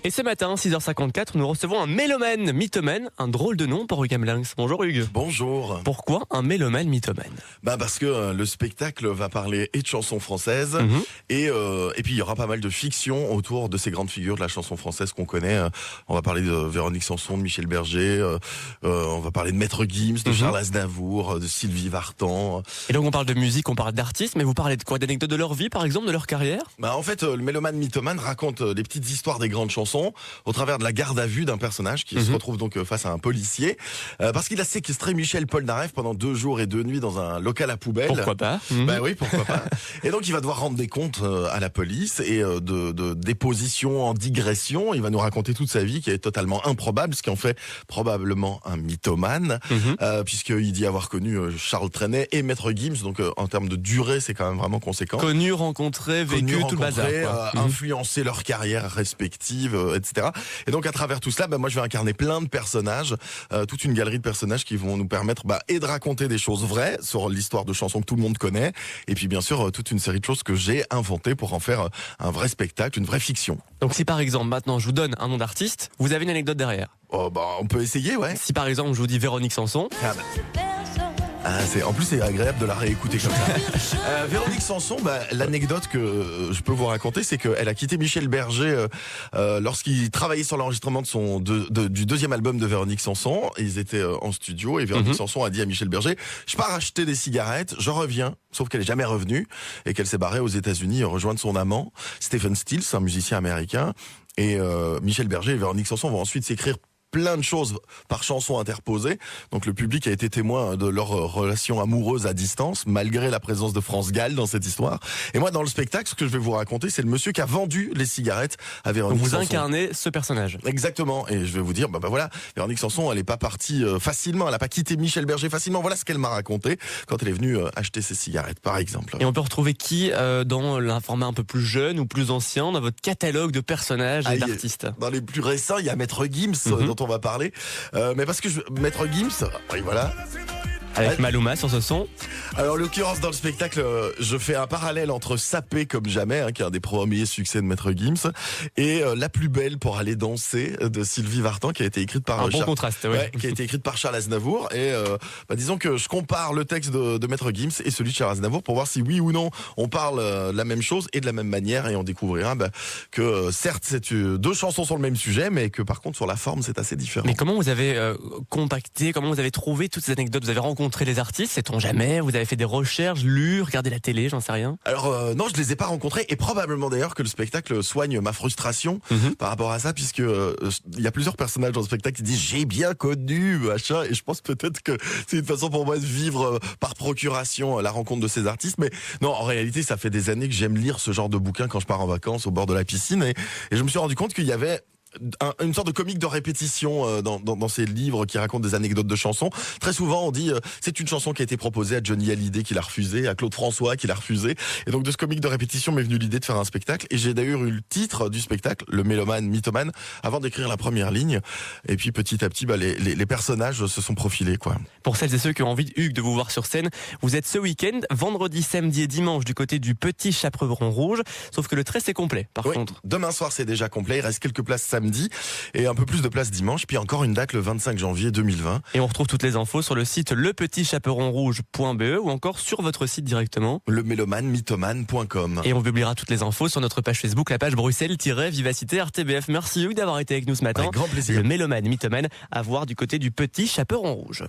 Et ce matin, 6h54, nous recevons un mélomane mythomane, un drôle de nom pour Hugues Hamelings. Bonjour Hugues. Bonjour. Pourquoi un mélomane mythomane? Parce que le spectacle va parler et de chansons françaises et puis il y aura pas mal de fiction autour de ces grandes figures de la chanson française qu'on connaît. On va parler de Véronique Sanson, de Michel Berger, on va parler de Maître Gims, de Charles Aznavour, de Sylvie Vartan. Et donc on parle de musique, on parle d'artistes, mais vous parlez de quoi? D'anecdotes de leur vie par exemple, de leur carrière? En fait, le mélomane mythomane raconte les petites histoires des grandes chansons au travers de la garde à vue d'un personnage qui se retrouve donc face à un policier parce qu'il a séquestré Michel Polnareff pendant 2 jours et 2 nuits dans un local à poubelle. Pourquoi pas? Oui, pourquoi pas. Et donc il va devoir rendre des comptes à la police et de déposition en digression, il va nous raconter toute sa vie qui est totalement improbable, ce qui en fait probablement un mythomane, puisqu'il dit avoir connu Charles Trenet et Maître Gims, donc en termes de durée c'est quand même vraiment conséquent. Connu, rencontré, vécu, tout le bazar. Influencé leur carrière respective, etc. Et donc à travers tout cela, moi je vais incarner plein de personnages, toute une galerie de personnages qui vont nous permettre et de raconter des choses vraies sur l'histoire de chansons que tout le monde connaît, et puis bien sûr toute une série de choses que j'ai inventées pour en faire un vrai spectacle, une vraie fiction. Donc si par exemple maintenant je vous donne un nom d'artiste, vous avez une anecdote derrière? On peut essayer, ouais. Si par exemple je vous dis Véronique Sanson. En plus c'est agréable de la réécouter comme ça. Véronique Sanson, l'anecdote que je peux vous raconter, c'est qu'elle a quitté Michel Berger lorsqu'il travaillait sur l'enregistrement de du 2e album de Véronique Sanson. Ils étaient en studio et Véronique Sanson a dit à Michel Berger: je pars acheter des cigarettes, je reviens. Sauf qu'elle est jamais revenue et qu'elle s'est barrée aux États-Unis rejoindre son amant Stephen Stills, un musicien américain. Et Michel Berger et Véronique Sanson vont ensuite s'écrire plein de choses par chanson interposée. Donc le public a été témoin de leur relation amoureuse à distance, malgré la présence de France Gall dans cette histoire. Et moi, dans le spectacle, ce que je vais vous raconter, c'est le monsieur qui a vendu les cigarettes à Véronique Sanson. Vous incarnez ce personnage. Exactement. Et je vais vous dire, voilà, Véronique Sanson, elle est pas partie facilement, elle a pas quitté Michel Berger facilement. Voilà ce qu'elle m'a raconté quand elle est venue acheter ses cigarettes, par exemple. Et on peut retrouver qui dans un format un peu plus jeune ou plus ancien, dans votre catalogue de personnages et d'artistes? Dans les plus récents, il y a Maître Gims, dont on va parler. Mais parce que Maître Gims, oui, voilà. Avec Maluma sur ce son. Alors, en l'occurrence, dans le spectacle, je fais un parallèle entre Sapé comme jamais, qui est un des premiers succès de Maître Gims, et La plus belle pour aller danser de Sylvie Vartan, qui a été écrite par contraste, qui a été écrite par Charles Aznavour. Et disons que je compare le texte de Maître Gims et celui de Charles Aznavour pour voir si oui ou non on parle de la même chose et de la même manière, et on découvrira que certes c'est 2 chansons sur le même sujet, mais que par contre sur la forme c'est assez différent. Mais comment vous avez contacté, comment vous avez trouvé toutes ces anecdotes? Vous avez rencontré les artistes, sait-on jamais? Vous avez fait des recherches, lu, regardé la télé, j'en sais rien. Alors non, je les ai pas rencontrés, et probablement d'ailleurs que le spectacle soigne ma frustration par rapport à ça, puisque il y a plusieurs personnages dans le spectacle qui disent j'ai bien connu machin, et je pense peut-être que c'est une façon pour moi de vivre par procuration la rencontre de ces artistes. Mais non, en réalité ça fait des années que j'aime lire ce genre de bouquins quand je pars en vacances au bord de la piscine, et je me suis rendu compte qu'il y avait une sorte de comique de répétition dans ces livres qui racontent des anecdotes de chansons. Très souvent on dit c'est une chanson qui a été proposée à Johnny Hallyday qui l'a refusée, à Claude François qui l'a refusée, et donc de ce comique de répétition m'est venue l'idée de faire un spectacle, et j'ai d'ailleurs eu le titre du spectacle, le mélomane mythomane, avant d'écrire la première ligne, et puis petit à petit les personnages se sont profilés, quoi. Pour celles et ceux qui ont envie, Hugues, de vous voir sur scène, vous êtes ce week-end, vendredi, samedi et dimanche du côté du Petit Chaperon Rouge, sauf que le trait c'est complet par contre. Demain soir c'est déjà complet, il reste quelques places samedi et un peu plus de place dimanche, puis encore une date le 25 janvier 2020. Et on retrouve toutes les infos sur le site lepetitchaperonrouge.be ou encore sur votre site directement, lemélomanemythomane.com. Et on publiera toutes les infos sur notre page Facebook, la page Bruxelles-Vivacité RTBF. Merci Hugues d'avoir été avec nous ce matin. Avec grand plaisir. Le mélomane mythomane à voir du côté du Petit Chaperon Rouge.